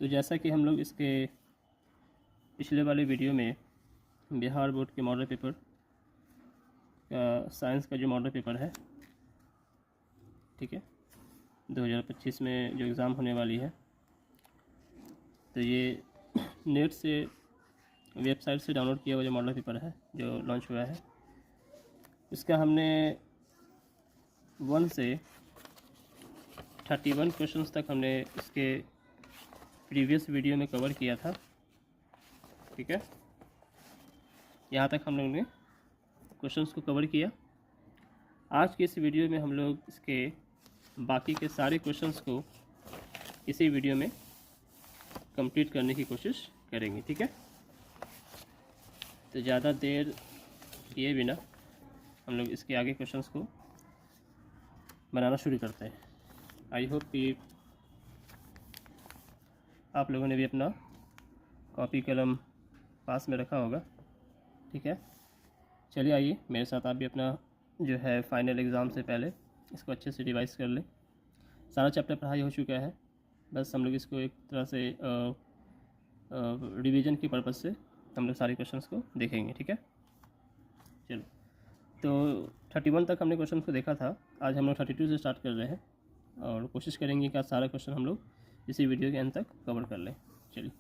तो जैसा कि हम लोग इसके पिछले वाले वीडियो में बिहार बोर्ड के मॉडल पेपर का साइंस का जो मॉडल पेपर है, ठीक है, 2025 में जो एग्ज़ाम होने वाली है, तो ये नेट से वेबसाइट से डाउनलोड किया हुआ जो मॉडल पेपर है जो लॉन्च हुआ है, इसका हमने 1 से 31 क्वेश्चंस तक हमने इसके प्रीवियस वीडियो में कवर किया था। ठीक है, यहाँ तक हम लोग ने क्वेश्चंस को कवर किया। आज के इस वीडियो में हम लोग इसके बाकी के सारे क्वेश्चंस को इसी वीडियो में कंप्लीट करने की कोशिश करेंगे। ठीक है, तो ज़्यादा देर किए बिना हम लोग इसके आगे क्वेश्चंस को बनाना शुरू करते हैं। आई होप कि आप लोगों ने भी अपना कॉपी कलम पास में रखा होगा। ठीक है, चलिए आइए मेरे साथ आप भी अपना जो है फाइनल एग्ज़ाम से पहले इसको अच्छे से रिवाइज़ कर लें। सारा चैप्टर पढ़ाई हो चुका है, बस हम लोग इसको एक तरह से रिवीजन की पर्पज़ से हम लोग सारे क्वेश्चंस को देखेंगे। ठीक है, चलो, तो 31 तक हमने क्वेश्चन को देखा था। आज हम लोग 32 से स्टार्ट कर रहे हैं और कोशिश करेंगे कि आज सारा क्वेश्चन हम लोग इसी वीडियो के अंत तक कवर कर लें। चलिए,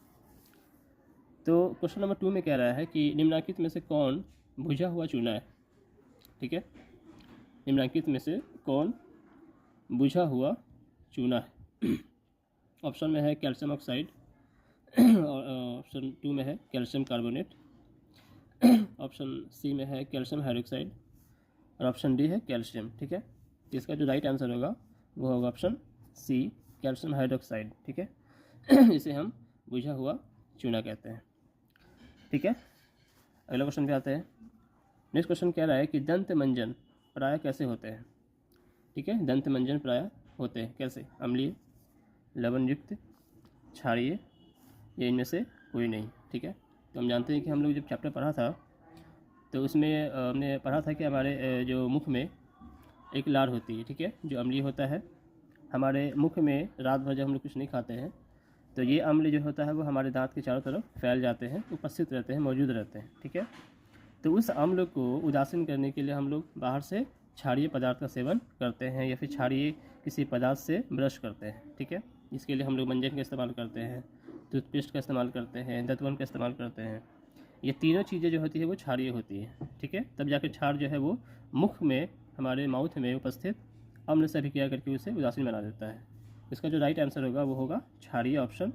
तो क्वेश्चन नंबर 2 में कह रहा है कि निम्नलिखित में से कौन बुझा हुआ चूना है। ठीक है, निम्नलिखित में से कौन बुझा हुआ चूना है। ऑप्शन में है कैल्शियम ऑक्साइड, और ऑप्शन 2 में है कैल्शियम कार्बोनेट, ऑप्शन सी में है कैल्शियम हाइड्रोक्साइड और ऑप्शन डी है कैल्शियम। ठीक है, तो इसका जो राइट आंसर होगा वो होगा ऑप्शन सी, कैल्शियम हाइड्रोक्साइड। ठीक है, इसे हम बुझा हुआ चूना कहते हैं। ठीक है, अगला क्वेश्चन पे आते हैं। नेक्स्ट क्वेश्चन कह रहा है कि दंत मंजन प्रायः कैसे होते हैं। ठीक है, दंत मंजन प्रायः होते हैं कैसे, अम्लीय, लवण युक्त, क्षारीय या इनमें से कोई नहीं। ठीक है, तो हम जानते हैं कि हम लोग जब चैप्टर पढ़ा था तो उसमें हमने पढ़ा था कि हमारे जो मुख में एक लार होती है, ठीक है, जो अम्लीय होता है। हमारे मुख में रात भर जब हम लोग कुछ नहीं खाते हैं तो ये अम्ल जो होता है वो हमारे दांत के चारों तरफ फैल जाते हैं, उपस्थित रहते हैं, मौजूद रहते हैं। ठीक है, तो उस अम्ल को उदासीन करने के लिए हम लोग बाहर से क्षारीय पदार्थ का सेवन करते हैं या फिर क्षारीय किसी पदार्थ से ब्रश करते हैं। ठीक है, इसके लिए हम लोग मंजन का इस्तेमाल करते हैं, टूथपेस्ट का इस्तेमाल करते हैं, दंतवन का इस्तेमाल करते हैं। ये तीनों चीज़ें जो होती है वो क्षारीय होती है। ठीक है, तब जाकर क्षार जो है वो मुख में, हमारे माउथ में उपस्थित अम्ल से अभिक्रिया करके उसे उदासीन बना देता है। इसका जो राइट आंसर होगा वो होगा क्षारीय, ऑप्शन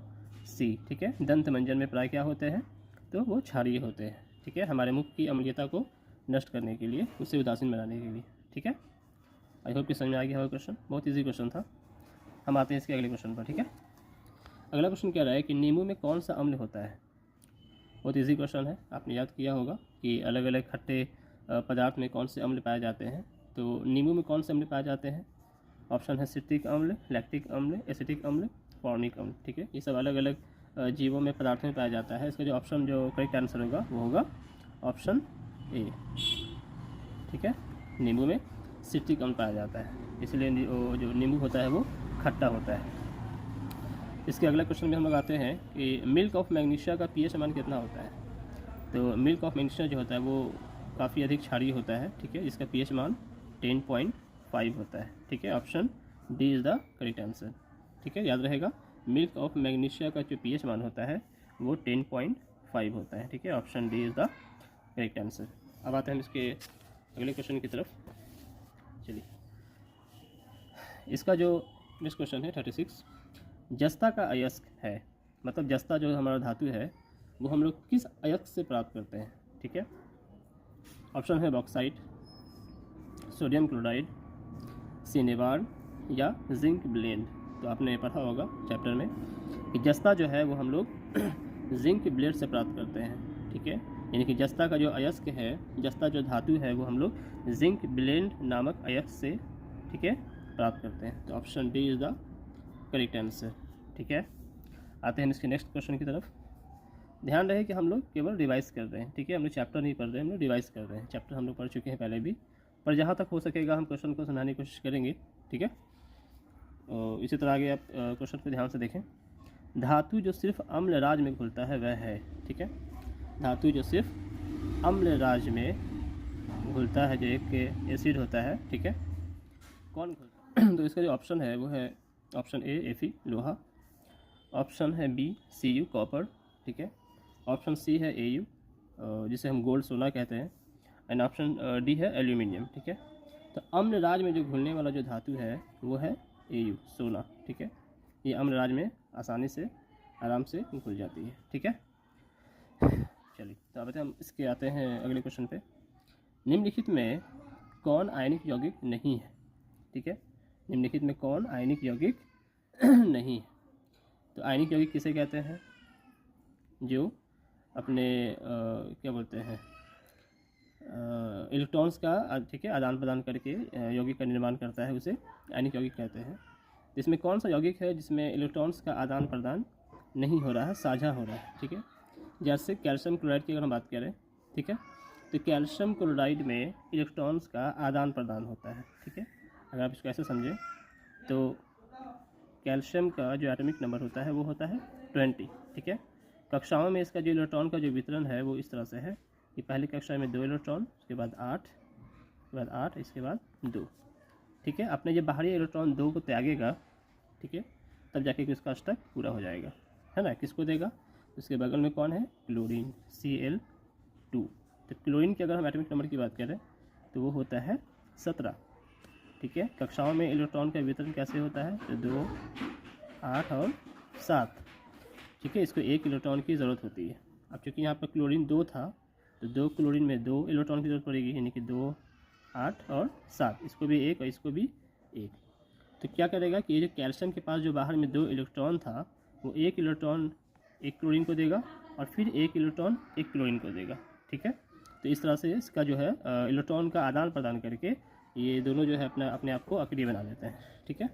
सी। ठीक है, दंत मंजन में प्राय क्या होते हैं, तो वो क्षारीय होते हैं। ठीक है, हमारे मुख की अम्लीयता को नष्ट करने के लिए, उसे उदासीन बनाने के लिए। ठीक है, आई होप कि समझ में आ गया होगा क्वेश्चन, बहुत ईजी क्वेश्चन था। हम आते हैं इसके अगले क्वेश्चन पर। ठीक है, अगला क्वेश्चन कह रहा है कि नींबू में कौन सा अम्ल होता है। बहुत ईजी क्वेश्चन है, आपने याद किया होगा कि अलग अलग खट्टे पदार्थ में कौन से अम्ल पाए जाते हैं। तो नींबू में कौन से अम्ल पाए जाते हैं। ऑप्शन है सिट्रिक अम्ल, लैक्टिक अम्ल, एसिटिक अम्ल, फॉर्मिक अम्ल। ठीक है, ये सब अलग अलग जीवों में, पदार्थों में पाया जाता है। इसका जो ऑप्शन, जो करेक्ट आंसर होगा वो होगा ऑप्शन ए। ठीक है, नींबू में सिट्रिक अम्ल पाया जाता है, इसलिए जो नींबू होता है वो खट्टा होता है। इसके अगला क्वेश्चन में हम लोग आते हैं कि मिल्क ऑफ मैग्नीशिया का पीएच मान कितना होता है। तो मिल्क ऑफ मैग्नीशिया जो होता है वो काफ़ी अधिक क्षारीय होता है। ठीक है, इसका पीएच मान 10.5 होता है। ठीक है, option D is the correct answer. ठीक है, याद रहेगा, मिल्क ऑफ मैग्नीशिया का जो पीएच मान होता है वो 10.5 होता है। ठीक है, option D is the correct answer. अब आते हैं इसके अगले क्वेश्चन की तरफ। चलिए, इसका जो नेक्स्ट क्वेश्चन है 36, जस्ता का अयस्क है, मतलब जस्ता जो हमारा धातु है वो हम लोग किस अयस्क से प्राप्त करते हैं। ठीक है, ऑप्शन है बॉक्साइट, सोडियम क्लोराइड, सिनेबार या जिंक ब्लेंड। तो आपने पढ़ा होगा चैप्टर में कि जस्ता जो है वो हम लोग जिंक ब्लेंड से प्राप्त करते हैं। ठीक है, यानी कि जस्ता का जो अयस्क है, जस्ता जो धातु है वो हम लोग जिंक ब्लेंड नामक अयस्क से, ठीक है, प्राप्त करते हैं। तो option D is the correct answer. ठीक है, आते हैं इसके नेक्स्ट क्वेश्चन की तरफ। ध्यान रहे कि हम लोग केवल रिवाइज कर रहे हैं। ठीक है, हम लोग चैप्टर नहीं पढ़ रहे हैं, हम लोग रिवाइज कर रहे हैं। चैप्टर हम लोग पढ़ चुके हैं पहले भी, पर जहाँ तक हो सकेगा हम क्वेश्चन को समझाने की कोशिश करेंगे। ठीक है, और इसी तरह आगे आप क्वेश्चन को ध्यान से देखें। धातु जो सिर्फ अम्ल राज में घुलता है वह है, ठीक है। धातु जो सिर्फ अम्ल राज में घुलता है, जो एक एसिड होता है, ठीक है, कौन घुलता है? तो इसका जो ऑप्शन है वो है ऑप्शन ए Fe लोहा, ऑप्शन है बी Cu कॉपर, ठीक है, ऑप्शन सी है Au जिसे हम गोल्ड सोना कहते हैं, एंड ऑप्शन डी है एल्यूमिनियम, ठीक है। तो अम्ल राज में जो घुलने वाला जो धातु है वो है Au सोना, ठीक है। ये अम्ल राज में आसानी से आराम से घुल जाती है, ठीक है। चलिए तो अब हम इसके आते हैं अगले क्वेश्चन पे। निम्नलिखित में कौन आयनिक यौगिक नहीं है, ठीक है। निम्नलिखित में कौन आयनिक यौगिक नहीं है? तो आयनिक यौगिक किसे कहते हैं? जो अपने क्या बोलते हैं इलेक्ट्रॉन्स का, ठीक है, आदान प्रदान करके यौगिक का निर्माण करता है, उसे आयनिक यौगिक कहते हैं। इसमें कौन सा यौगिक है जिसमें इलेक्ट्रॉन्स का आदान प्रदान नहीं हो रहा है, साझा हो रहा है, ठीक है। जैसे कैल्शियम क्लोराइड की अगर हम बात करें, ठीक है, तो कैल्शियम क्लोराइड में इलेक्ट्रॉन्स का आदान प्रदान होता है, ठीक है। अगर आप इसको ऐसे समझें तो कैल्शियम का जो एटॉमिक नंबर होता है वो होता है 20, ठीक है। कक्षाओं में इसका जो इलेक्ट्रॉन का जो वितरण है वो इस तरह से है कि पहली कक्षा में 2 इलेक्ट्रॉन, उसके बाद 8, उसके बाद 8, इसके बाद 2, ठीक है। अपने जब बाहरी इलेक्ट्रॉन 2 को त्यागेगा, ठीक है, तब जाके इसका अष्टक पूरा हो जाएगा, है ना। किसको देगा? उसके बगल में कौन है? Chlorine, Cl2। तो क्लोरीन के अगर हम एटॉमिक नंबर की बात करें तो वो होता है 17, ठीक है। कक्षाओं में इलेक्ट्रॉन का वितरण कैसे होता है? तो 2, 8 और 7, ठीक है। इसको 1 इलेक्ट्रॉन की ज़रूरत होती है। अब चूँकि यहाँ पर क्लोरीन 2 था तो 2 क्लोरीन में 2 इलेक्ट्रॉन की ज़रूरत पड़ेगी, यानी कि 2, 8 और 7, इसको भी 1 और इसको भी 1। तो क्या करेगा कि ये जो कैल्शियम के पास जो बाहर में 2 इलेक्ट्रॉन था वो 1 इलेक्ट्रॉन 1 क्लोरीन को देगा और फिर 1 इलेक्ट्रॉन 1 क्लोरीन को देगा, ठीक है। तो इस तरह से इसका जो है इलेक्ट्रॉन का आदान प्रदान करके ये दोनों जो है अपने आप को अक्रिय बना लेते हैं, ठीक है।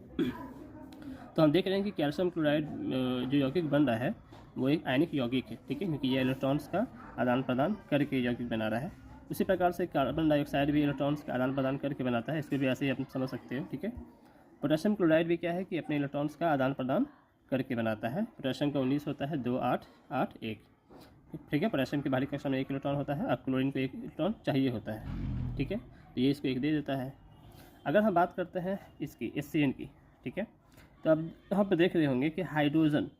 तो हम देख रहे हैं कि कैल्शियम क्लोराइड जो यौगिक बन रहा है वो एक आयनिक यौगिक है, ठीक है, क्योंकि ये इलेक्ट्रॉन्स का आदान प्रदान करके यौगिक बना रहा है। उसी प्रकार से कार्बन डाइऑक्साइड भी इलेक्ट्रॉन्स का आदान प्रदान करके बनाता है, इसको भी ऐसे ही आप समझ सकते हो, ठीक है। पोटेशियम क्लोराइड भी क्या है कि अपने इलेक्ट्रॉन्स का आदान प्रदान करके बनाता है। पोटेशियम का 19 होता है, 2, 8, 8, 1, ठीक है। पोटेशियम की बाहरी कक्षा में 1 इलेक्ट्रॉन होता है, अब क्लोरीन को 1 इलेक्ट्रॉन चाहिए होता है, ठीक है। तो ये इसको 1 दे देता है। अगर हम बात करते हैं इसकी HCN की, ठीक है, तो अब यहाँ पर देख रहे होंगे कि हाइड्रोजन,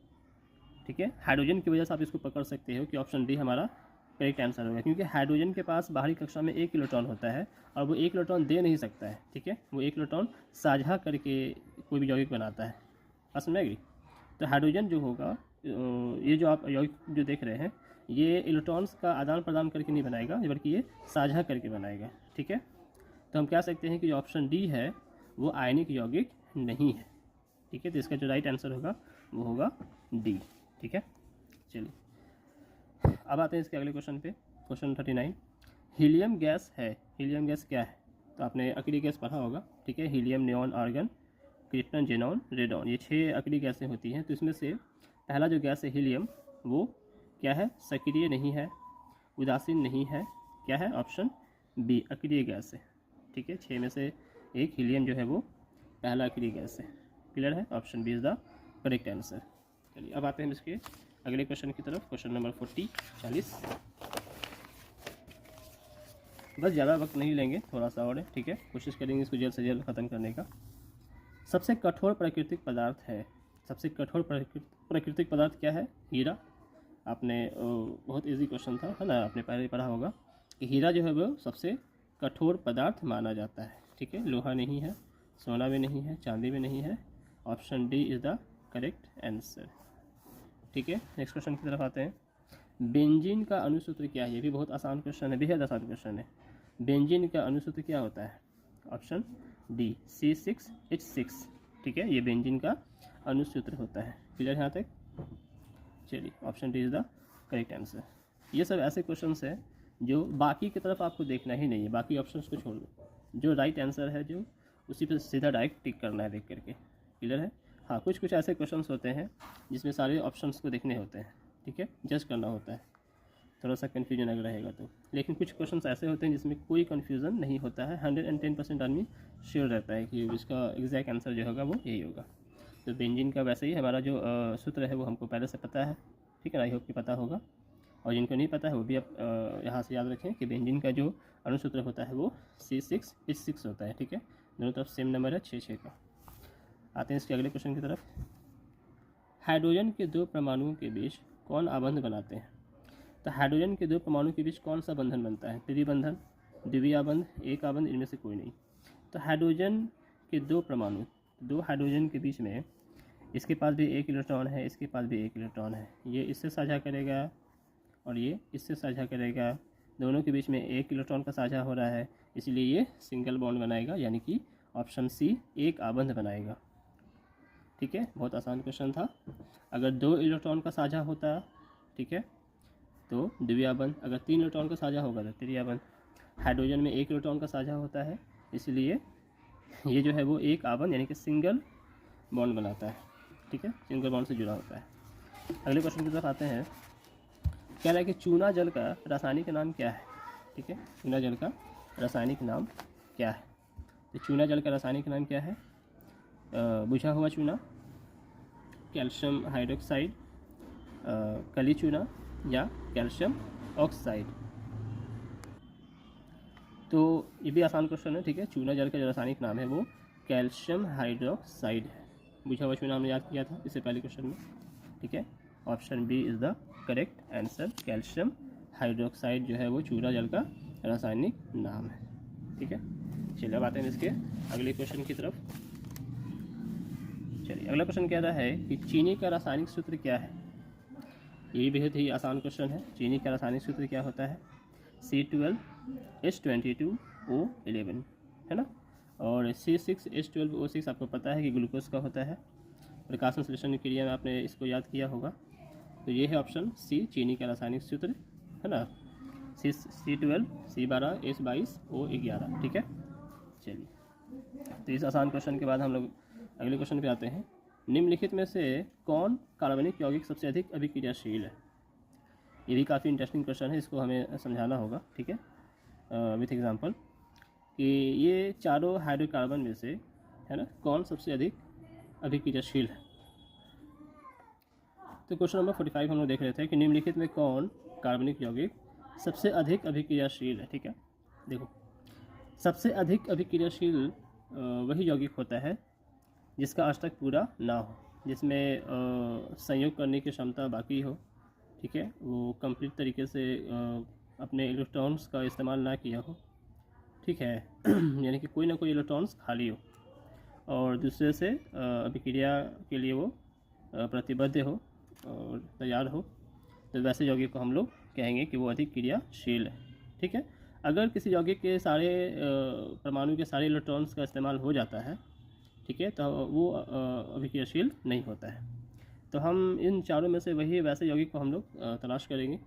ठीक है, हाइड्रोजन की वजह से आप इसको पकड़ सकते हो कि ऑप्शन डी हमारा करेक्ट आंसर होगा, क्योंकि हाइड्रोजन के पास बाहरी कक्षा में 1 इलेक्ट्रॉन होता है और वो 1 इलेक्ट्रॉन दे नहीं सकता है, ठीक है। वो 1 इलेक्ट्रॉन साझा करके कोई भी यौगिक बनाता है, बात समझ आएगी। तो हाइड्रोजन जो होगा, ये जो आप यौगिक जो देख रहे हैं, ये इलेक्ट्रॉन्स का आदान प्रदान करके नहीं बनाएगा, बल्कि ये साझा करके बनाएगा, ठीक है। तो हम कह सकते हैं कि जो ऑप्शन डी है वो आयनिक यौगिक नहीं है, ठीक है। तो इसका जो राइट आंसर होगा वो होगा डी, ठीक है। चलिए अब आते हैं इसके अगले क्वेश्चन पे, क्वेश्चन 39। हीलियम गैस है, हीलियम गैस क्या है? तो आपने अक्रिय गैस पढ़ा होगा, ठीक है। Helium, neon, argon, krypton, xenon, radon, ये 6 अक्रिय गैसें होती हैं। तो इसमें से पहला जो गैस है हीलियम, वो क्या है? सक्रिय नहीं है, उदासीन नहीं है, क्या है? ऑप्शन बी अक्रिय गैस है, ठीक है। 6 में से एक हीलियम जो है वो पहला अक्रिय गैस है, क्लियर है। Option B is the correct answer. चलिए अब आते हैं इसके अगले क्वेश्चन की तरफ, क्वेश्चन नंबर 40। बस ज़्यादा वक्त नहीं लेंगे, थोड़ा सा और है, ठीक है। कोशिश करेंगे इसको जल्द से जल्द ख़त्म करने का। सबसे कठोर प्राकृतिक पदार्थ है, सबसे कठोर प्राकृतिक पदार्थ क्या है? हीरा। आपने बहुत इजी क्वेश्चन था, है ना, आपने पहले ही पढ़ा होगा कि हीरा जो है वो सबसे कठोर पदार्थ माना जाता है, ठीक है। लोहा नहीं है, सोना भी नहीं है, चांदी भी नहीं है। Option D is the correct answer, ठीक है। नेक्स्ट क्वेश्चन की तरफ आते हैं। बेंजीन का अणुसूत्र क्या है? ये भी बहुत आसान क्वेश्चन है, बेहद आसान क्वेश्चन है। बेंजीन का अणुसूत्र क्या होता है? ऑप्शन डी C6H6, ठीक है। ये बेंजीन का अणुसूत्र होता है, क्लियर है यहाँ तक? चलिए option D is the correct answer. ये सब ऐसे क्वेश्चंस है जो बाकी की तरफ आपको देखना ही नहीं है, बाकी ऑप्शंस को छोड़ दो, जो राइट आंसर है जो उसी पर सीधा डायरेक्ट टिक करना है देख करके, क्लियर है। हाँ, कुछ ऐसे क्वेश्चंस होते हैं जिसमें सारे ऑप्शंस को देखने होते हैं, ठीक है, जज करना होता है, थोड़ा सा कन्फ्यूजन अगर रहेगा तो। लेकिन कुछ क्वेश्चंस ऐसे होते हैं जिसमें कोई कन्फ्यूज़न नहीं होता है, 110% आदमी श्योर रहता है कि इसका एग्जैक्ट आंसर जो होगा वो यही होगा। तो बेंजीन का वैसे ही हमारा जो सूत्र है वो हमको पहले से पता है, ठीक है, आई होप कि पता होगा। और जिनको नहीं पता है वो भी आप यहाँ से याद रखें कि बेंजीन का जो अणुसूत्र होता है वो C6H6 होता है, ठीक है। दोनों तरफ सेम नंबर है 6 का। आते हैं इसके अगले क्वेश्चन की तरफ। हाइड्रोजन के दो परमाणुओं के बीच कौन आबंध बनाते हैं? तो हाइड्रोजन के दो परमाणु के बीच कौन सा बंधन बनता है? त्रिबंधन, द्विआबंध, एक आबंध, इनमें से कोई नहीं। तो हाइड्रोजन के दो परमाणु, दो हाइड्रोजन के बीच में इसके पास भी एक इलेक्ट्रॉन है, इसके पास भी एक इलेक्ट्रॉन है, ये इससे साझा करेगा और ये इससे साझा करेगा, दोनों के बीच में एक इलेक्ट्रॉन का साझा हो रहा है, इसलिए ये सिंगल बॉन्ड बनाएगा, यानी कि ऑप्शन सी एक आबंध बनाएगा, ठीक है। बहुत आसान क्वेश्चन था। अगर दो इलेक्ट्रॉन का साझा होता, ठीक है, तो द्विआबंध, अगर तीन इलेक्ट्रॉन का साझा होगा तो त्रिआबंध। हाइड्रोजन में एक इलेक्ट्रॉन का साझा होता है, इसलिए ये जो है वो एक आबंध यानी कि सिंगल बॉन्ड बनाता है, ठीक है, सिंगल बॉन्ड से जुड़ा होता है। अगले क्वेश्चन की तरफ आते हैं। कह रहा है कि चूना जल का रासायनिक नाम क्या है? ठीक है, चूना जल का रासायनिक नाम क्या है? तो चूना जल का रासायनिक नाम क्या है? बुझा हुआ चूना, कैल्शियम हाइड्रोक्साइड, कली चूना या कैल्शियम ऑक्साइड। तो ये भी आसान क्वेश्चन है, ठीक है। चूना जल का जो रासायनिक नाम है वो कैल्शियम हाइड्रोक्साइड है। बुझा हुआ चूना हमने याद किया था इससे पहले क्वेश्चन में, ठीक है। Option B is the correct answer. Calcium hydroxide जो है वो चूना जल का रासायनिक नाम है, ठीक है। चलिए अब आते हैं इसके अगले क्वेश्चन की तरफ। चलिए अगला क्वेश्चन कह रहा है कि चीनी का रासायनिक सूत्र क्या है? ये भी बेहद ही आसान क्वेश्चन है। चीनी का रासायनिक सूत्र क्या होता है? C12H22O11, है ना। और C6H12O6 आपको पता है कि ग्लूकोज का होता है। प्रकाश संश्लेषण क्रिया में आपने इसको याद किया होगा। तो ये है ऑप्शन सी, चीनी का रासायनिक सूत्र, है ना, C12 C12 H22 O11, ठीक है। चलिए तो इस आसान क्वेश्चन के बाद हम लोग अगले क्वेश्चन पे आते हैं। निम्नलिखित में से कौन कार्बनिक यौगिक सबसे अधिक अभिक्रियाशील है? ये भी काफ़ी इंटरेस्टिंग क्वेश्चन है, इसको हमें समझाना होगा, ठीक है, विथ एग्जांपल कि ये चारों हाइड्रोकार्बन में से, है ना, कौन सबसे अधिक अभिक्रियाशील है। तो क्वेश्चन नंबर 45 हम लोग देख रहे थे कि निम्नलिखित में कौन कार्बनिक यौगिक सबसे अधिक अभिक्रियाशील है, ठीक है। देखो, सबसे अधिक अभिक्रियाशील वही यौगिक होता है जिसका अष्टक पूरा ना हो, जिसमें संयोग करने की क्षमता बाकी हो, ठीक है, वो कंप्लीट तरीके से अपने इलेक्ट्रॉन्स का इस्तेमाल ना किया हो, ठीक है यानी कि कोई ना कोई इलेक्ट्रॉन्स खाली हो और दूसरे से अभिक्रिया के लिए वो प्रतिबद्ध हो और तैयार हो, तो वैसे यौगिक को हम लोग कहेंगे कि वो अधिक क्रियाशील है, ठीक है। अगर किसी यौगिक के सारे परमाणु के सारे इलेक्ट्रॉन्स का इस्तेमाल हो जाता है, ठीक है, तो वो अभिक्रियाशील नहीं होता है। तो हम इन चारों में से वही वैसे यौगिक को हम लोग तलाश करेंगे,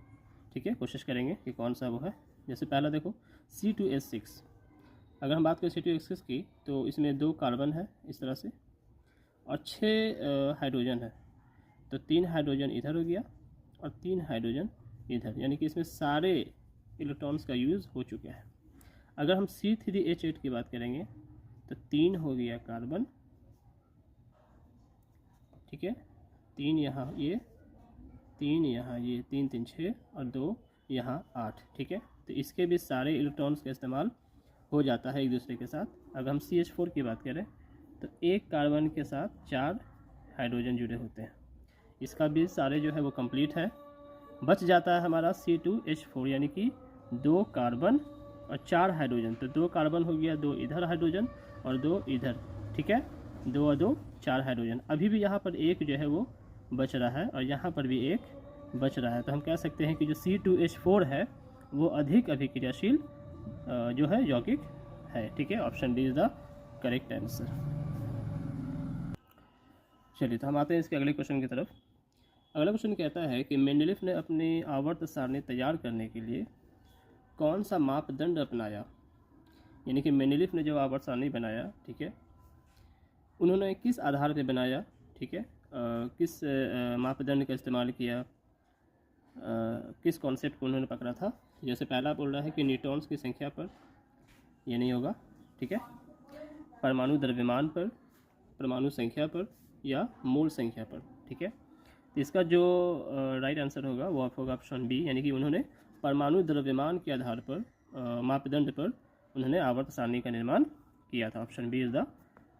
ठीक है, कोशिश करेंगे कि कौन सा वो है। जैसे पहला देखो C2H6, अगर हम बात करें C2H6 की तो इसमें 2 कार्बन है इस तरह से और 6 हाइड्रोजन है, तो 3 हाइड्रोजन इधर हो गया और 3 हाइड्रोजन इधर, यानी कि इसमें सारे इलेक्ट्रॉन्स का यूज़ हो चुका है। अगर हम C3H8 की बात करेंगे तो 3 हो गया कार्बन, ठीक है, 3 यहाँ ये, 3 यहाँ ये, 3 3 6 और 2 यहाँ 8, ठीक है। तो इसके भी सारे इलेक्ट्रॉन्स का इस्तेमाल हो जाता है एक दूसरे के साथ। अगर हम CH4 की बात करें तो एक कार्बन के साथ 4 हाइड्रोजन जुड़े होते हैं, इसका भी सारे जो है वो कंप्लीट है। बच जाता है हमारा C2H4 यानी कि 2 कार्बन और 4 हाइड्रोजन, तो 2 कार्बन हो गया, 2 इधर हाइड्रोजन और 2 इधर, ठीक है, 2 और 2 4 हाइड्रोजन। अभी भी यहाँ पर एक जो है वो बच रहा है और यहाँ पर भी एक बच रहा है, तो हम कह सकते हैं कि जो C2H4 है वो अधिक अभिक्रियाशील जो है यौगिक है, ठीक है। Option D is the correct answer. चलिए तो हम आते हैं इसके अगले क्वेश्चन की तरफ। अगला क्वेश्चन कहता है कि मेंडलीफ ने अपनी आवर्त सारणी तैयार करने के लिए कौन सा मापदंड अपनाया? यानी कि मेंडलीफ ने जो आवर्त सारणी बनाया, ठीक है, उन्होंने किस आधार पर बनाया, ठीक है, किस मापदंड का इस्तेमाल किया, किस कॉन्सेप्ट को उन्होंने पकड़ा था। जैसे पहला बोल रहा है कि न्यूट्रॉन्स की संख्या पर, ये नहीं होगा, ठीक है, परमाणु द्रव्यमान पर, परमाणु संख्या पर या मोल संख्या पर, ठीक है। तो इसका जो राइट आंसर होगा वो होगा ऑप्शन बी, यानी कि उन्होंने परमाणु द्रव्यमान के आधार पर मापदंड पर उन्होंने आवर्त सारणी का निर्माण किया था। Option B is the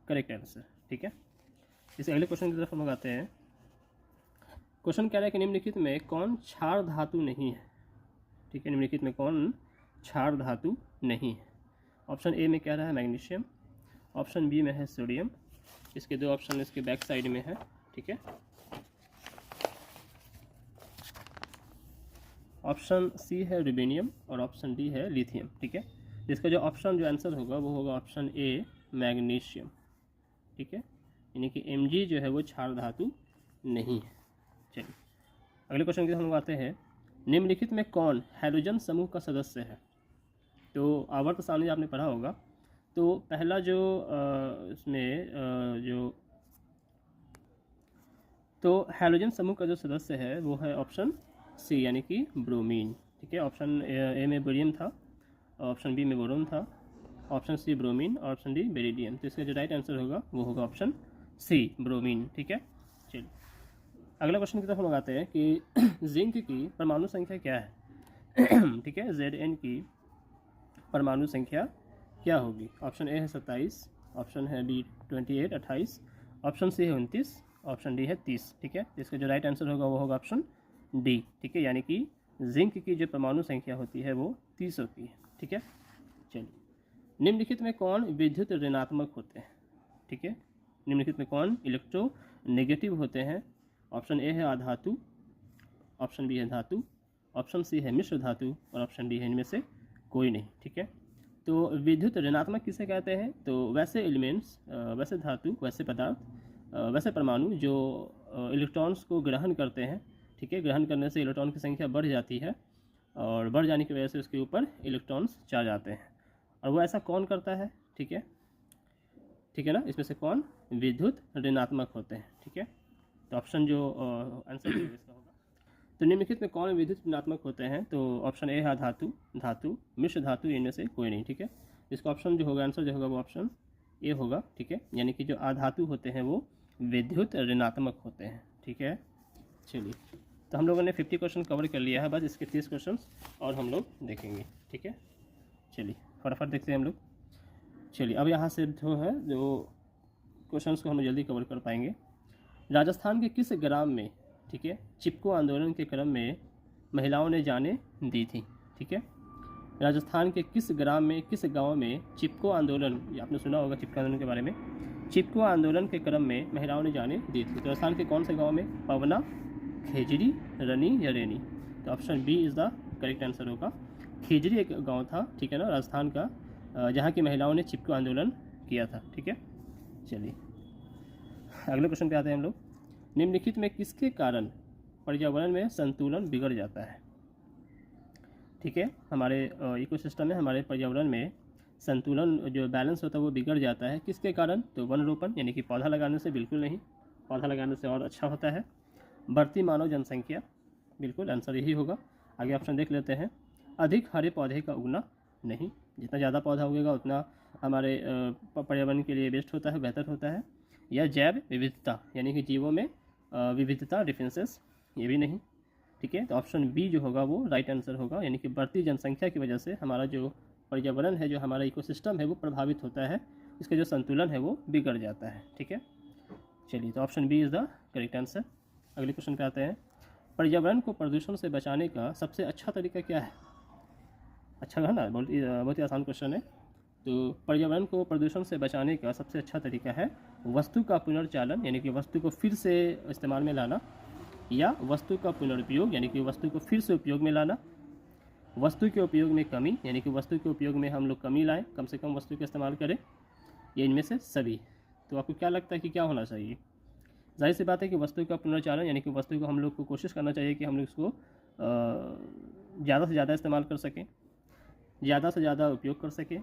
correct answer, ठीक है। इस अगले क्वेश्चन की तरफ हम लोग आते हैं। क्वेश्चन कह रहा है कि निम्नलिखित में कौन क्षार धातु नहीं है, ठीक है। निम्नलिखित में कौन क्षार धातु नहीं है। ऑप्शन ए में कह रहा है मैग्नीशियम, ऑप्शन बी में है सोडियम, इसके दो ऑप्शन इसके बैक साइड में है, ठीक है। ऑप्शन सी है रुबेनियम और ऑप्शन डी है लिथियम, ठीक है। इसका जो ऑप्शन जो आंसर होगा वो होगा ऑप्शन ए मैग्नीशियम, ठीक है। यानी कि Mg जो है वो क्षार धातु नहीं है। चलिए अगले क्वेश्चन की हम लोग आते हैं। निम्नलिखित में कौन हाइड्रोजन समूह का सदस्य है। तो आवर्त सारणी आपने पढ़ा होगा। तो पहला जो इसमें जो तो हाइड्रोजन समूह का जो सदस्य है वो है ऑप्शन सी, यानी कि ब्रोमीन, ठीक है। ऑप्शन ए में बेरियम था, ऑप्शन बी में बोरोन था, option C bromine, option D बेरिडियम। तो इसका जो राइट आंसर होगा वो होगा ऑप्शन सी ब्रोमीन, ठीक है। चलिए अगला क्वेश्चन की तरफ हम लोग आते हैं कि जिंक की परमाणु संख्या क्या है, ठीक है। Zn की परमाणु संख्या क्या होगी। ऑप्शन ए है 27, ऑप्शन है बी 28, ऑप्शन सी है 29, ऑप्शन डी है 30, ठीक है। इसका जो राइट आंसर होगा वो होगा ऑप्शन डी, ठीक है। यानी कि जिंक की जो परमाणु संख्या होती है वो 30 होती है, ठीक है। चलिए निम्नलिखित में कौन विद्युत ऋणात्मक होते हैं, ठीक है। निम्नलिखित में कौन इलेक्ट्रो नेगेटिव होते हैं। ऑप्शन ए है अधातु, ऑप्शन बी है धातु, ऑप्शन सी है मिश्र धातु और ऑप्शन डी है इनमें से कोई नहीं, ठीक है। तो विद्युत ऋणात्मक किसे कहते हैं। तो वैसे एलिमेंट्स, वैसे धातु, वैसे पदार्थ, वैसे परमाणु जो इलेक्ट्रॉन्स को ग्रहण करते हैं, ठीक है। ग्रहण करने से इलेक्ट्रॉन की संख्या बढ़ जाती है और बढ़ जाने की वजह से उसके ऊपर इलेक्ट्रॉन्स चार्ज जाते हैं। और वो ऐसा कौन करता है, ठीक है, ठीक है ना। इसमें से कौन विद्युत ऋणात्मक होते हैं, ठीक है। तो ऑप्शन जो आंसर इसका होगा, तो निम्नलिखित में कौन विद्युत ऋणात्मक होते हैं। तो ऑप्शन ए है धातु, धातु, मिश्र धातु, इनमें से कोई नहीं, ठीक है। इसका ऑप्शन जो होगा, आंसर जो होगा वो ऑप्शन ए होगा, ठीक है। यानी कि जो अधातु होते हैं वो विद्युत ऋणात्मक होते हैं, ठीक है। चलिए तो हम लोगों ने 50 क्वेश्चन कवर कर लिया है, बस इसके 30 क्वेश्चन और हम लोग देखेंगे, ठीक है। चलिए फटाफट देखते हैं हम लोग। चलिए अब यहाँ से जो है जो क्वेश्चंस को हम जल्दी कवर कर पाएंगे। राजस्थान के किस ग्राम में, ठीक है, चिपको आंदोलन के क्रम में महिलाओं ने जानें दी थी, ठीक है। राजस्थान के किस ग्राम में, किस गांव में चिपको आंदोलन, आपने सुना होगा चिपको आंदोलन के बारे में, चिपको आंदोलन के क्रम में महिलाओं ने जानें दी थी। तो राजस्थान के कौन से गाँव में, पवना, खेजरी, रनी या रेनी। तो option B is the correct answer होगा। खेजरी एक गांव था, ठीक है ना, राजस्थान का, जहां की महिलाओं ने चिपको आंदोलन किया था, ठीक है। चलिए अगले क्वेश्चन पे आते हैं हम लोग। निम्नलिखित में किसके कारण पर्यावरण में संतुलन बिगड़ जाता है, ठीक है। हमारे इकोसिस्टम में, हमारे पर्यावरण में संतुलन जो बैलेंस होता है वो बिगड़ जाता है, किसके कारण। तो वन रोपण, यानी कि पौधा लगाने से बिल्कुल नहीं, पौधा लगाने से और अच्छा होता है। बढ़ती मानव जनसंख्या, बिल्कुल आंसर यही होगा। आगे ऑप्शन देख लेते हैं। अधिक हरे पौधे का उगना, नहीं, जितना ज़्यादा पौधा उगेगा उतना हमारे पर्यावरण के लिए बेस्ट होता है, बेहतर होता है। या जैव विविधता, यानी कि जीवों में विविधता, डिफरेंसेस, ये भी नहीं, ठीक है। तो ऑप्शन बी जो होगा वो राइट आंसर होगा, यानी कि बढ़ती जनसंख्या की वजह से हमारा जो पर्यावरण है, जो हमारा इकोसिस्टम है वो प्रभावित होता है, इसका जो संतुलन है वो बिगड़ जाता है, ठीक है। चलिए तो option B is the correct answer. अगले क्वेश्चन पे आते हैं। पर्यावरण को प्रदूषण से बचाने का सबसे अच्छा तरीका क्या है। अच्छा है ना, बहुत ही आसान क्वेश्चन है। तो पर्यावरण को प्रदूषण से बचाने का सबसे अच्छा तरीका है वस्तु का पुनर्चालन, यानी कि वस्तु को फिर से इस्तेमाल में लाना, या वस्तु का पुनर्उपयोग, यानी कि वस्तु को फिर से उपयोग में लाना, वस्तु के उपयोग में कमी, यानी कि वस्तु के उपयोग में हम लोग कमी लाएं, कम से कम वस्तु का इस्तेमाल करें, ये इनमें से सभी। तो आपको क्या लगता है कि क्या होना चाहिए। जाहिर सी बात है कि वस्तु का पुनर्चालन, यानी कि वस्तु को हम लोग को कोशिश करना चाहिए कि हम लोग इसको ज़्यादा से ज़्यादा इस्तेमाल कर सकें, ज़्यादा से ज़्यादा उपयोग कर सकें,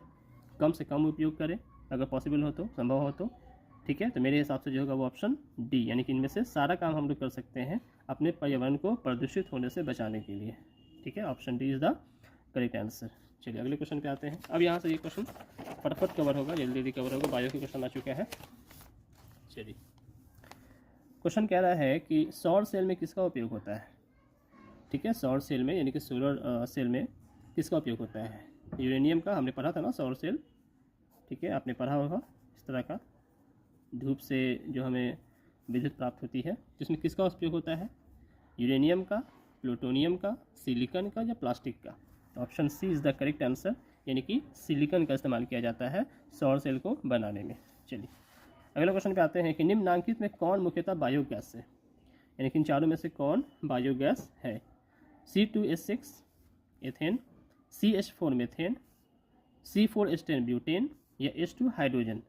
कम से कम उपयोग करें अगर पॉसिबल हो तो, संभव हो तो, ठीक है। तो मेरे हिसाब से जो होगा वो ऑप्शन डी, यानी कि इनमें से सारा काम हम लोग कर सकते हैं अपने पर्यावरण को प्रदूषित होने से बचाने के लिए, ठीक है। Option D is the correct answer. चलिए अगले क्वेश्चन पे आते हैं। अब यहाँ से ये क्वेश्चन फटाफट कवर होगा, जल्दी जल्दी कवर होगा, बायो के क्वेश्चन आ चुके हैं। चलिए क्वेश्चन कह रहा है कि सौर सेल में किसका उपयोग होता है, ठीक है। सौर सेल में यानी कि सोलर सेल में किसका उपयोग होता है? यूरेनियम का, हमने पढ़ा था ना सौर सेल, ठीक है, आपने पढ़ा होगा। इस तरह का धूप से जो हमें विद्युत प्राप्त होती है, जिसमें किसका उपयोग होता है? यूरेनियम का, प्लूटोनियम का, सिलिकॉन का या प्लास्टिक का? तो option C is the correct answer, यानी कि सिलिकॉन का इस्तेमाल किया जाता है सौर सेल को बनाने में। चलिए अगला क्वेश्चन पे आते हैं कि निम्नलिखित में कौन मुख्यतः बायोगैस है, यानी कि इन चारों में से कौन बायोगैस है? C2H6 ethane, CH4 methane, C4H10 butane या H2 हाइड्रोजन?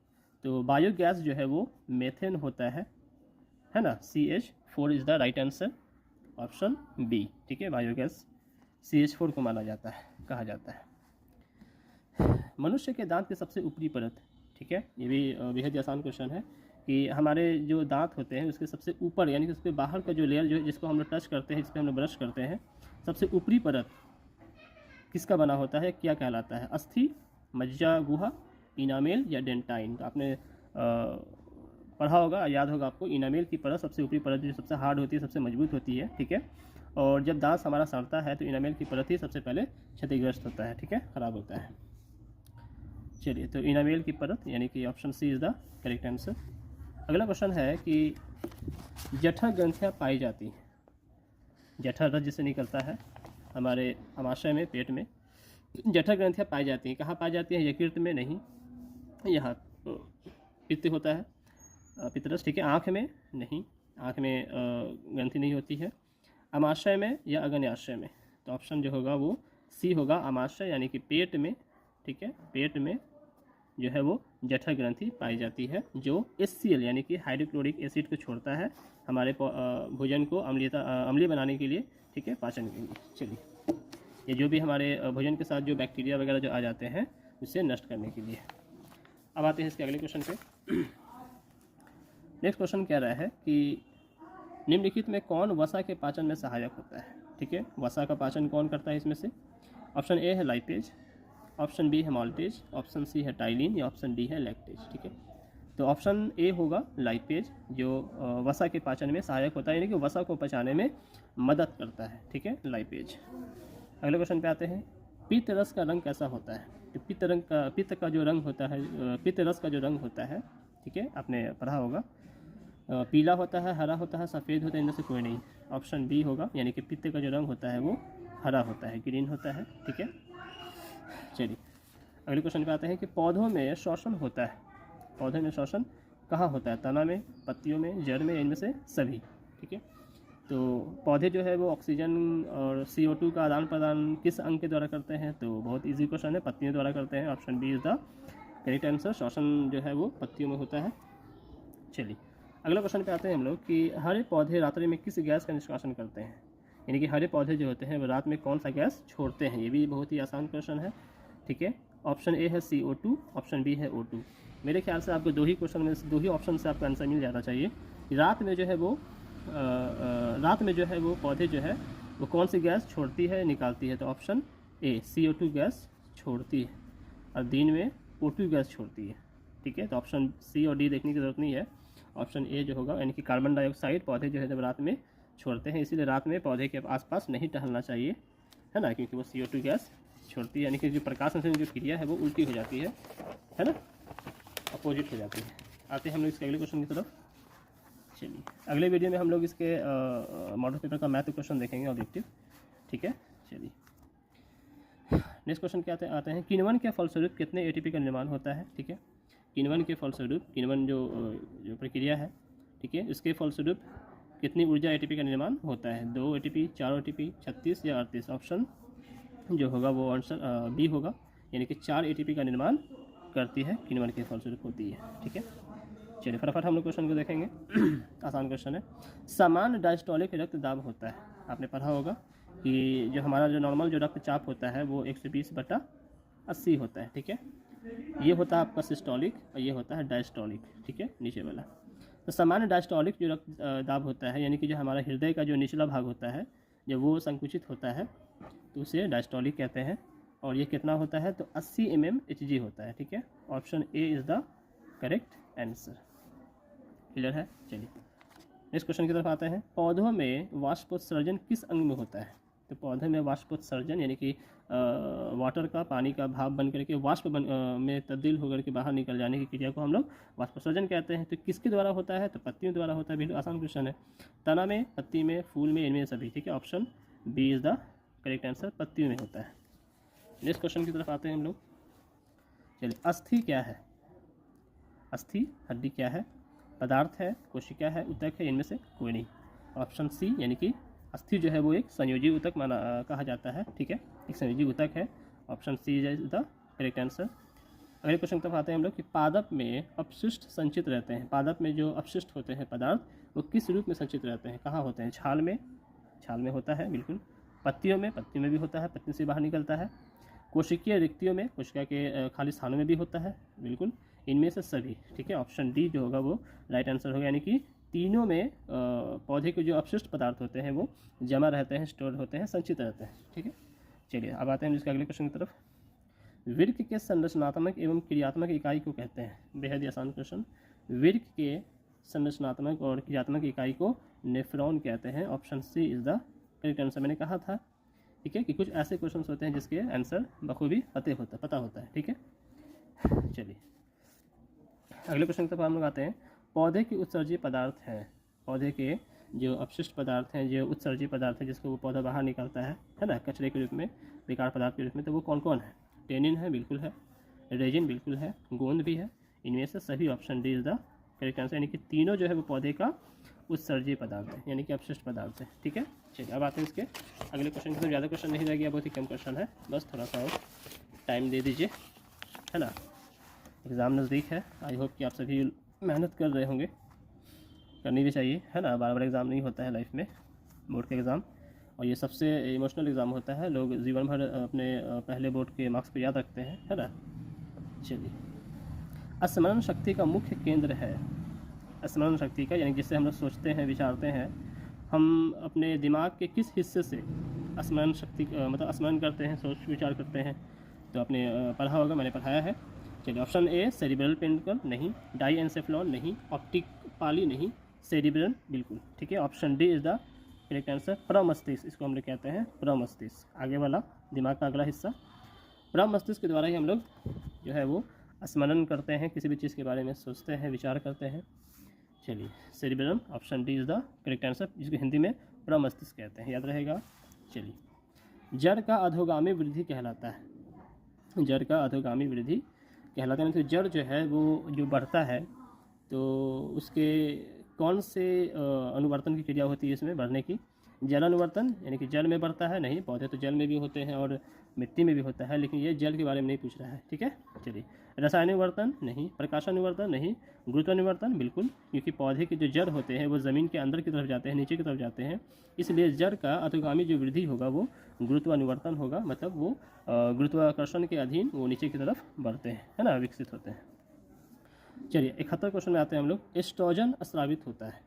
तो बायोगैस जो है वो मेथेन होता है ना। CH4 is the right answer, option B, ठीक है। बायोगैस CH4 को माना जाता है, कहा जाता है। मनुष्य के दांत की सबसे ऊपरी परत, ठीक है, ये भी बेहद ही आसान क्वेश्चन है कि हमारे जो दांत होते हैं उसके सबसे ऊपर यानी कि उसके बाहर का जो लेयर जो जिसको हम लोग टच करते हैं, जिस पर हम लोग ब्रश करते हैं, सबसे ऊपरी परत किसका बना होता है, क्या कहलाता है? अस्थि, मज्जा गुहा, इनामेल या डेंटाइन? तो आपने पढ़ा होगा, याद होगा आपको, इनामेल की परत सबसे ऊपरी परत जो सबसे हार्ड होती है, सबसे मजबूत होती है, ठीक है। और जब दांत हमारा सड़ता है तो इनामेल की परत ही सबसे पहले क्षतिग्रस्त होता है, ठीक है, खराब होता है। चलिए, तो इनामेल की परत यानी कि option C is the correct answer. अगला क्वेश्चन है कि जठर ग्रंथियाँ पाई जाती हैं, जठर रस जिसे निकलता है हमारे आमाशय में, पेट में, जठर ग्रंथियाँ पाई जाती हैं, कहाँ पाई जाती हैं? यकृत में नहीं, यहाँ पित्त होता है, पितरस, ठीक है। आँख में नहीं, आँख में ग्रंथि नहीं होती है। आमाशय में या अग्न्याशय में? तो ऑप्शन जो होगा वो सी होगा, आमाशय यानी कि पेट में, ठीक है। पेट में जो है वो जठर ग्रंथि पाई जाती है, जो HCl यानी कि हाइड्रोक्लोरिक एसिड को छोड़ता है हमारे भोजन को अम्लीय बनाने के लिए, ठीक है, पाचन के लिए। चलिए, ये जो भी हमारे भोजन के साथ जो बैक्टीरिया वगैरह जो आ जाते हैं उसे नष्ट करने के लिए। अब आते हैं इसके अगले क्वेश्चन पे। नेक्स्ट क्वेश्चन कह रहा है कि निम्नलिखित में कौन वसा के पाचन में सहायक होता है, ठीक है। वसा का पाचन कौन करता है इसमें से? ऑप्शन ए है लाइपेज, ऑप्शन बी है माल्टेज, ऑप्शन सी है टाइलिन या ऑप्शन डी है लैक्टेज, ठीक है। तो ऑप्शन ए होगा लाइपेज, जो वसा के पाचन में सहायक होता है, यानी कि वसा को पचाने में मदद करता है, ठीक है, लाइपेज। अगले क्वेश्चन पे आते हैं, पित्त रस का रंग कैसा होता है? तो पित्त का जो रंग होता है, पित्त रस का जो रंग होता है, ठीक है, आपने पढ़ा होगा, पीला होता है, हरा होता है, सफ़ेद होता है, इनमें से कोई नहीं। ऑप्शन बी होगा, यानी कि पित्त का जो रंग होता है वो हरा होता है, ग्रीन होता है, ठीक है। चलिए अगले क्वेश्चन पे आते हैं कि पौधों में श्वसन होता है, पौधों में श्वसन कहाँ होता है? तना में, पत्तियों में, जड़ में, इनमें से सभी, ठीक है। तो पौधे जो है वो ऑक्सीजन और CO2 का आदान प्रदान किस अंग के द्वारा करते हैं? तो बहुत इजी क्वेश्चन है, पत्तियों द्वारा करते हैं, option B is the correct answer. श्वसन जो है वो पत्तियों में होता है। चलिए अगला क्वेश्चन पे आते हैं हम लोग कि हरे पौधे रात्रि में किस गैस का निष्कासन करते हैं, यानी कि हरे पौधे जो होते हैं वो रात में कौन सा गैस छोड़ते हैं? ये भी बहुत ही आसान क्वेश्चन है, ठीक है। ऑप्शन ए है CO2, ऑप्शन बी है O2। मेरे ख्याल से आपको दो ही क्वेश्चन में दो ही ऑप्शन से आपका आंसर मिल जाना चाहिए। रात में जो है वो रात में जो है वो पौधे जो है वो कौन सी गैस छोड़ती है, निकालती है? तो ऑप्शन ए CO2 गैस छोड़ती है, और दिन में O2 गैस छोड़ती है, ठीक है। तो ऑप्शन सी और डी देखने की ज़रूरत नहीं है, ऑप्शन ए जो होगा, यानी कि कार्बन डाइऑक्साइड पौधे जो है जब रात में छोड़ते हैं, इसीलिए रात में पौधे के आसपास नहीं टहलना चाहिए, है ना, क्योंकि वो CO2 गैस छोड़ती है, यानी कि जो प्रकाश संश्लेषण जो क्रिया है वो उल्टी हो जाती है ना, अपोजिट हो जाती है। आते हैं हम लोग इसके अगले क्वेश्चन की तरफ। चलिए अगले वीडियो में हम लोग इसके मॉडल पेपर का मैथ क्वेश्चन देखेंगे, ऑब्जेक्टिव, ठीक है। चलिए नेक्स्ट क्वेश्चन क्या आते हैं, किण्वन के फलस्वरूप कितने ATP का निर्माण होता है, ठीक है। किण्वन के फलस्वरूप, किण्वन जो प्रक्रिया है, ठीक है, इसके फलस्वरूप कितनी ऊर्जा ATP का निर्माण होता है? 2 ATP, 4 ATP, 36 या 38? ऑप्शन जो होगा वो आंसर बी होगा, यानी कि 4 ATP का निर्माण करती है, किण्वन के फलस्वरूप होती है, ठीक है। चलिए फटाफट हम लोग क्वेश्चन को देखेंगे। आसान क्वेश्चन है। समान डायस्टोलिक रक्तदाब होता है, आपने पढ़ा होगा कि जो हमारा जो नॉर्मल जो रक्तचाप होता है वो 120/80 होता है, ठीक है। ये होता है आपका सिस्टोलिक और ये होता है डायस्टोलिक, ठीक है, नीचे वाला। तो सामान्य डायस्टोलिक जो रक्तदाब होता है, यानी कि जो हमारा हृदय का जो निचला भाग होता है जब वो संकुचित होता है तो उसे डायस्टोलिक कहते हैं, और ये कितना होता है? तो 80 mmHg होता है, ठीक है। Option A is the correct answer. Clear है? चलिए नेक्स्ट क्वेश्चन की तरफ आते हैं। पौधों में वाष्पोत्सर्जन किस अंग में होता है? तो पौधे में वाष्पोत्सर्जन यानी कि वाटर का, पानी का भाप बन करके में तब्दील होकर के बाहर निकल जाने की क्रिया को हम लोग वाष्पोत्सर्जन कहते हैं। तो किसके द्वारा होता है? तो पत्तियों द्वारा होता है। बिल्कुल आसान क्वेश्चन है। तना में, पत्ती में, फूल में, इनमें सभी। ठीक है, option B is the correct answer, पत्तियों में होता है। नेक्स्ट क्वेश्चन की तरफ आते हैं हम लोग। चलिए, अस्थि क्या है? अस्थि हड्डी क्या है? पदार्थ है, कोशिका है, ऊतक है, इनमें से कोई नहीं। ऑप्शन सी यानी कि अस्थि जो है वो एक संयोजी ऊतक कहा जाता है। ठीक है, एक संयोजी ऊतक है। Option C is the correct answer. अगले क्वेश्चन की तरफ आते हैं हम लोग कि पादप में अपशिष्ट संचित रहते हैं। पादप में जो अपशिष्ट होते हैं पदार्थ, वो किस रूप में संचित रहते हैं? कहाँ होते हैं? छाल में, छाल में होता है बिल्कुल। पत्तियों में, पत्तियों में भी होता है, पत्ती से बाहर निकलता है। कोशिकीय रिक्तियों में, कोशिका के खाली स्थानों में भी होता है बिल्कुल। इनमें से सभी। ठीक है, ऑप्शन डी जो होगा वो राइट आंसर होगा, यानी कि तीनों में पौधे के जो अपशिष्ट पदार्थ होते हैं वो जमा रहते हैं, स्टोर होते हैं, संचित रहते हैं। ठीक है, चलिए अब आते हैं इसके अगले क्वेश्चन की तरफ। वृक्क के संरचनात्मक एवं क्रियात्मक इकाई को कहते हैं? बेहद ही आसान क्वेश्चन। वृक्क के संरचनात्मक और क्रियात्मक इकाई को नेफ्रॉन कहते हैं। Option C is the correct answer. मैंने कहा था, ठीक है, कि कुछ ऐसे क्वेश्चन होते हैं जिसके आंसर बखूबी पता होता है। ठीक है, चलिए अगले क्वेश्चन की तरफ हम लोग आते हैं। पौधे के उत्सर्जी पदार्थ हैं, पौधे के जो अपशिष्ट पदार्थ हैं, जो उत्सर्जी पदार्थ है जिसको वो पौधा बाहर निकालता है ना, कचरे के रूप में, बेकार पदार्थ के रूप में, तो वो कौन कौन है? टेनिन है, बिल्कुल है। रेजिन बिल्कुल है। गोंद भी है। इनमें से सभी option D is the correct answer, यानी कि तीनों जो है वो पौधे का उत्सर्जी पदार्थ है, यानी कि अपशिष्ट पदार्थ है। ठीक है, चलिए अब आते हैं इसके अगले क्वेश्चन की तरफ। ज़्यादा क्वेश्चन नहीं रह गया, बहुत ही कम क्वेश्चन है, बस थोड़ा सा और टाइम दे दीजिए, है ना। एग्ज़ाम नज़दीक है। आई होप कि आप सभी मेहनत कर रहे होंगे, करनी भी चाहिए, है ना। बार बार एग्ज़ाम नहीं होता है लाइफ में, बोर्ड के एग्ज़ाम, और ये सबसे इमोशनल एग्ज़ाम होता है। लोग जीवन भर अपने पहले बोर्ड के मार्क्स को याद रखते हैं, है ना। चलिए, स्मरण शक्ति का मुख्य केंद्र है। स्मरण शक्ति का यानी जिससे हम लोग सोचते हैं, विचारते हैं, हम अपने दिमाग के किस हिस्से से स्मरण शक्ति मतलब स्मरण करते हैं, सोच विचार करते हैं? तो आपने पढ़ा होगा, मैंने पढ़ाया है। चलिए, ऑप्शन ए सेरिब्रल पेंटिकल नहीं, डाईएन्सेफेलॉन नहीं, ऑप्टिक पाली नहीं, सेरिब्रल बिल्कुल। ठीक है, option D is the correct answer, प्रमस्तिष्क, इसको हम लोग कहते हैं प्रमस्तिष्क, आगे वाला दिमाग का अगला हिस्सा। प्रमस्तिष्क के द्वारा ही हम लोग जो है वो स्मरण करते हैं, किसी भी चीज़ के बारे में सोचते हैं, विचार करते हैं। चलिए, cerebrum, option D is the correct answer, जिसको हिंदी में प्रमस्तिष्क कहते हैं, याद रहेगा। चलिए, जड़ का अधोगामी वृद्धि कहलाता है। जड़ का अधोगामी वृद्धि कहलाता है, मतलब जड़ जो है वो जो बढ़ता है, तो उसके कौन से अनुवर्तन की क्रिया होती है इसमें बढ़ने की? जल अनुवर्तन, यानी कि जल में बढ़ता है? नहीं, पौधे तो जल में भी होते हैं और मिट्टी में भी होता है, लेकिन ये जल के बारे में नहीं पूछ रहा है। ठीक है, चलिए, रसायनिवर्तन नहीं, प्रकाशानुवर्तन नहीं, गुरुत्वानुवर्तन बिल्कुल, क्योंकि पौधे के जो जड़ होते हैं वो ज़मीन के अंदर की तरफ जाते हैं, नीचे की तरफ जाते हैं, इसलिए जड़ का अधोगामी जो वृद्धि होगा वो गुरुत्वानुवर्तन होगा, मतलब वो गुरुत्वाकर्षण के अधीन वो नीचे की तरफ बढ़ते हैं, है ना, विकसित होते हैं। चलिए, 71 क्वेश्चन में आते हैं हम लोग। एस्ट्रोजन स्रावित होता है।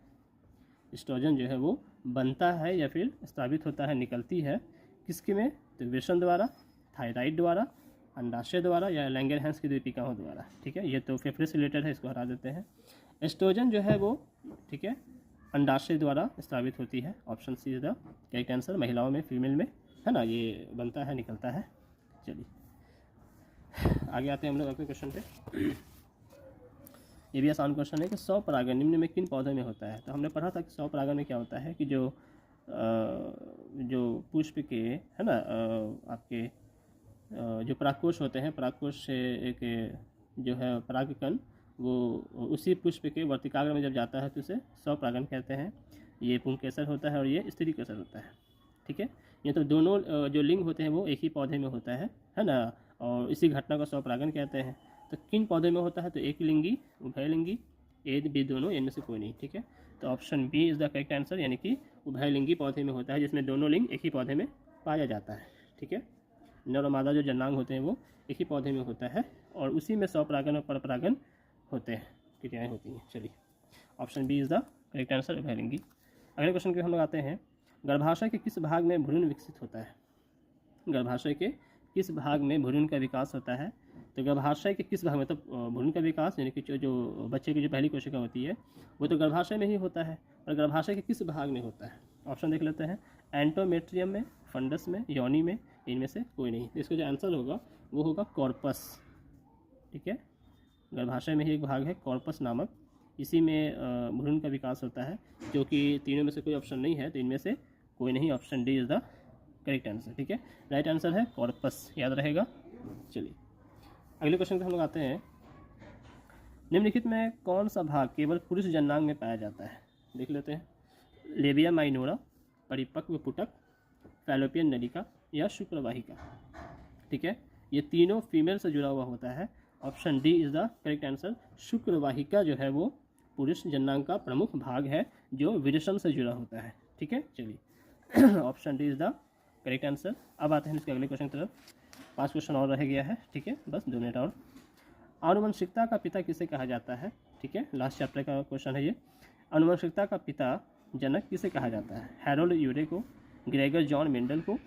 एस्ट्रोजन जो है वो बनता है या फिर स्रावित होता है, निकलती है किसके में? तो वृषण द्वारा, थायराइड द्वारा, अंडाशय द्वारा, या लैंगरहैंस की द्वीपिकाओं द्वारा। ठीक है, ये तो फेफड़े से रिलेटेड है, इसको हटा देते हैं। एस्ट्रोजन जो है वो, ठीक है, अंडाशय द्वारा स्रावित होती है। Option C is the correct answer, महिलाओं में, फीमेल में, है ना, ये बनता है, निकलता है। चलिए आगे आते हैं हम लोग अगले क्वेश्चन पे। ये भी आसान क्वेश्चन है कि स्वपरागण निम्न में किन पौधों में होता है? तो हमने पढ़ा था कि स्वपरागण में क्या होता है कि जो पुष्प के, है ना, आपके जो परागकोश होते हैं, परागकोश से एक जो है परागकण, वो उसी पुष्प के वर्तिकाग्र में जब जाता है तो उसे स्वपरागण कहते हैं। ये पुंकेसर होता है और ये स्त्री केसर होता है। ठीक है, ये तो दोनों जो लिंग होते हैं वो एक ही पौधे में होता है ना, और इसी घटना को स्वपरागण कहते हैं। तो किन पौधे में होता है? तो एक लिंगी, उभयलिंगी, ए बी दोनों, इनमें से कोई नहीं। ठीक है, तो option B is the correct answer, यानी कि उभयलिंगी पौधे में होता है, जिसमें दोनों लिंग एक ही पौधे में पाया जाता है। ठीक है, नर और मादा जो जननांग होते हैं वो एक ही पौधे में होता है, और उसी में स्वपरागण और परपरागण होते हैं, क्रियाएँ होती हैं। चलिए, option B is the correct answer, उभयलिंगी। अगले क्वेश्चन के हम लोग आते हैं। गर्भाशय के किस भाग में भ्रूण विकसित होता है? गर्भाशय के किस भाग में भ्रूण का विकास होता है? तो गर्भाशय के किस भाग में, तो भ्रूण का विकास यानी कि जो बच्चे की जो पहली कोशिका होती है वो तो गर्भाशय में ही होता है, और गर्भाशय के किस भाग में होता है? ऑप्शन देख लेते हैं, एंडोमेट्रियम में, फंडस में, योनि में, इनमें से कोई नहीं। तो इसका जो आंसर होगा वो होगा कॉर्पस। ठीक है, गर्भाशय में ही एक भाग है कॉर्पस नामक, इसी में भ्रूण का विकास होता है, जो कि तीनों में से कोई ऑप्शन नहीं है, तो इनमें से कोई नहीं, option D is the correct answer. ठीक है, राइट आंसर है कॉर्पस, याद रहेगा। चलिए अगले क्वेश्चन पे हम लोग आते हैं। निम्नलिखित में कौन सा भाग केवल पुरुष जननांग में पाया जाता है? देख लेते हैं, लेबिया माइनोरा, परिपक्व पुटक, फैलोपियन नलिका या शुक्रवाहिका। ठीक है, ये तीनों फीमेल से जुड़ा हुआ होता है, option D is the correct answer. शुक्रवाहिका जो है वो पुरुष जननांग का प्रमुख भाग है जो विरेचन से जुड़ा होता है। ठीक है, चलिए option D is the correct answer. अब आते हैं इसके अगले क्वेश्चन की तरफ। 5 क्वेश्चन और रह गया है। ठीक है, बस 2 मिनट और। आनुवंशिकता का पिता किसे कहा जाता है? ठीक है, लास्ट चैप्टर का क्वेश्चन है ये। आनुवंशिकता का पिता जनक किसे कहा जाता है? हैरोल्ड यूरे को, ग्रेगर जॉन मेंडल को,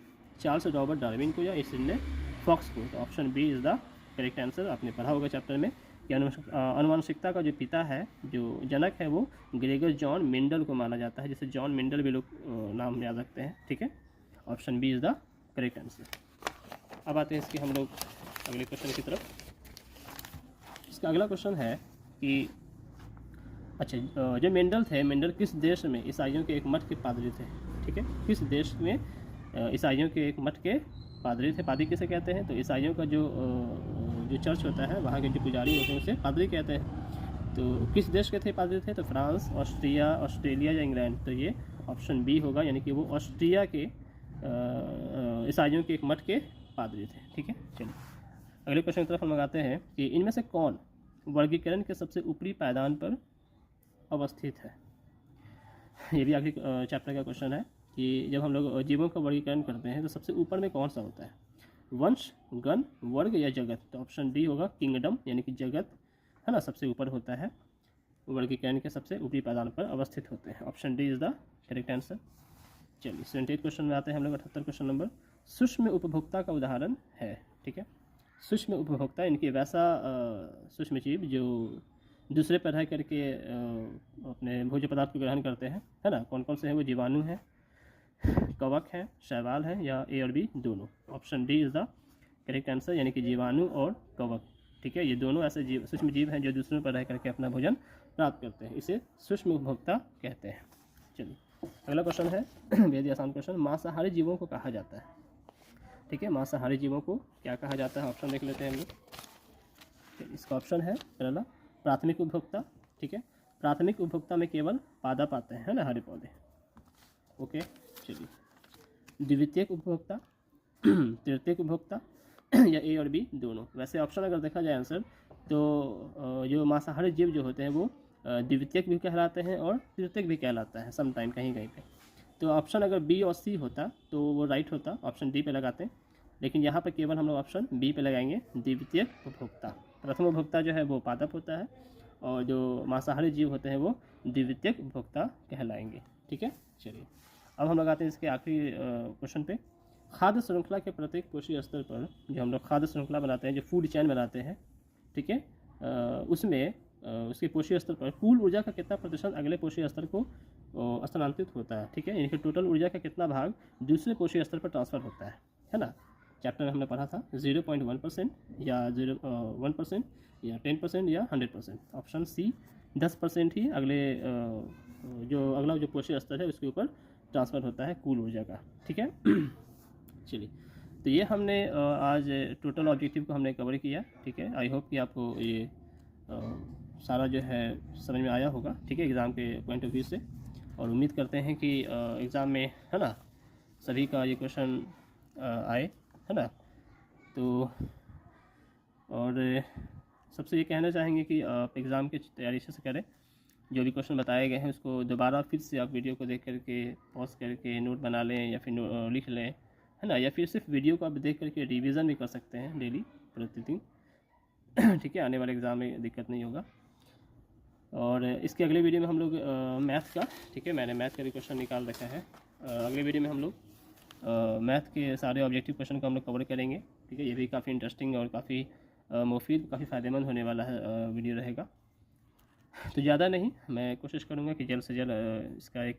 चार्ल्स रॉबर्ट डार्विन को या सिडनी फॉक्स को? तो option B is the correct answer. आपने पढ़ा होगा चैप्टर में कि आनुवंशिकता का जो पिता है, जो जनक है, वो ग्रेगर जॉन मेंडल को माना जाता है, जिसे जॉन मेंडल भी लोग नाम याद रखते हैं। ठीक है, option B is the correct answer. अब आते हैं इसके हम लोग अगले क्वेश्चन की तरफ। इसका अगला क्वेश्चन है कि अच्छा, जो मेंडल थे, मेंडल किस देश में ईसाइयों के एक मठ के पादरी थे? ठीक है, किस देश में ईसाइयों के एक मठ के पादरी थे? पादरी किसे कहते हैं? तो ईसाइयों का जो चर्च होता है, वहाँ के जो पुजारी होते हैं उसे पादरी कहते हैं। तो किस देश के थे पादरी थे? तो फ्रांस, ऑस्ट्रिया, ऑस्ट्रेलिया या इंग्लैंड? तो ये ऑप्शन बी होगा, यानी कि वो ऑस्ट्रिया के ईसाइयों के एक मठ के पादरी थे। ठीक है, चलिए अगले क्वेश्चन की तरफ हम लोग आते हैं कि इनमें से कौन वर्गीकरण के सबसे ऊपरी पायदान पर अवस्थित है? ये भी आखिरी चैप्टर का क्वेश्चन है कि जब हम लोग जीवों का वर्गीकरण करते हैं तो सबसे ऊपर में कौन सा होता है? वंश, गण, वर्ग या जगत? तो ऑप्शन डी होगा किंगडम, यानी कि जगत है ना, सबसे ऊपर होता है, वर्गीकरण के सबसे ऊपरी पायदान पर अवस्थित होते हैं। Option D is the correct answer. चलिए 78 क्वेश्चन में आते हैं हम लोग। 78 क्वेश्चन नंबर, सूक्ष्म उपभोक्ता का उदाहरण है। ठीक है, सूक्ष्म उपभोक्ता इनकी वैसा सूक्ष्म जीव जो दूसरे पर रह करके अपने भोज्य पदार्थ को ग्रहण करते हैं, है ना। कौन कौन से हैं वो? जीवाणु हैं, कवक हैं, शैवाल हैं या ए और बी दोनों? Option D is the correct answer, यानी कि जीवाणु और कवक। ठीक है, ये दोनों ऐसे जीव, सूक्ष्म जीव हैं जो दूसरों पर रह करके अपना भोजन प्राप्त करते हैं, इसे सूक्ष्म उपभोक्ता कहते हैं। चलिए अगला क्वेश्चन है बेहद आसान क्वेश्चन, मांसाहारी जीवों को कहा जाता है? ठीक है, मांसाहारी जीवों को क्या कहा जाता है? ऑप्शन देख लेते हैं हम लोग। इसका ऑप्शन है पहला प्राथमिक उपभोक्ता। ठीक है, प्राथमिक उपभोक्ता में केवल पादप आते हैं, है ना, हरे पौधे। ओके, चलिए द्वितीयक उपभोक्ता, तृतीयक उपभोक्ता या ए और बी दोनों? वैसे ऑप्शन अगर देखा जाए आंसर तो जो मांसाहारी जीव जो होते हैं वो द्वितीयक भी कहलाते हैं और तृतीयक भी कहलाता है समटाइम कहीं कहीं पे। तो ऑप्शन अगर बी और सी होता तो वो राइट होता, ऑप्शन डी पे लगाते हैं, लेकिन यहाँ पे केवल हम लोग ऑप्शन बी पे लगाएंगे, द्वितीयक उपभोक्ता। प्रथम उपभोक्ता जो है वो पादप होता है और जो मांसाहारी जीव होते हैं वो द्वितीयक उपभोक्ता कहलाएंगे। ठीक है, चलिए अब हम लोग आते हैं इसके आखिरी क्वेश्चन पे। खाद्य श्रृंखला के प्रत्येक कोशीय स्तर पर जो हम लोग खाद्य श्रृंखला बनाते हैं, जो फूड चैन बनाते हैं, ठीक है, उसमें उसके कोशीय स्तर पर कुल ऊर्जा का कितना प्रतिशत अगले कोशीय स्तर को स्थानांतरित होता है? ठीक है, यानी कि टोटल ऊर्जा का कितना भाग दूसरे कोशीय स्तर पर ट्रांसफर होता है ना। चैप्टर में हमने पढ़ा था 0.1% या 1% या 10% या 100%। ऑप्शन सी 10% ही अगला जो कोशीय स्तर है उसके ऊपर ट्रांसफ़र होता है कुल ऊर्जा का। ठीक है चलिए, तो ये हमने आज टोटल ऑब्जेक्टिव को हमने कवर किया। ठीक है, आई होप कि आपको ये सारा जो है समझ में आया होगा। ठीक है, एग्ज़ाम के पॉइंट ऑफ व्यू से, और उम्मीद करते हैं कि एग्ज़ाम में, है ना, सभी का ये क्वेश्चन आए, है ना। तो और सबसे ये कहना चाहेंगे कि आप एग्ज़ाम की तैयारी अच्छे से करें। जो भी क्वेश्चन बताए गए हैं उसको दोबारा फिर से आप वीडियो को देख करके पॉज करके नोट बना लें या फिर लिख लें, है ना, या फिर सिर्फ वीडियो को आप देख करके रिवीजन भी कर सकते हैं डेली, प्रतिदिन। ठीक है, आने वाले एग्ज़ाम में दिक्कत नहीं होगा। और इसके अगले वीडियो में हम लोग मैथ का, ठीक है, मैंने मैथ का भी क्वेश्चन निकाल रखा है। अगले वीडियो में हम लोग मैथ के सारे ऑब्जेक्टिव क्वेश्चन को हम लोग कवर करेंगे। ठीक है, ये भी काफ़ी इंटरेस्टिंग और काफ़ी मुफीद, काफ़ी फ़ायदेमंद होने वाला है वीडियो रहेगा। तो ज़्यादा नहीं, मैं कोशिश करूँगा कि जल्द से जल्द इसका एक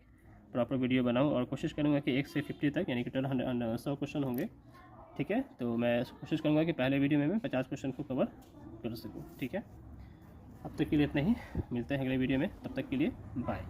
प्रॉपर वीडियो बनाऊँ और कोशिश करूँगा कि 1 से 50 तक यानी कि टोटल 100 क्वेश्चन होंगे, ठीक है। तो मैं कोशिश करूँगा कि पहले वीडियो में मैं 50 क्वेश्चन को कवर कर सकूँ, ठीक है। अब तक के लिए इतना ही, मिलते हैं अगले वीडियो में, तब तक के लिए बाय।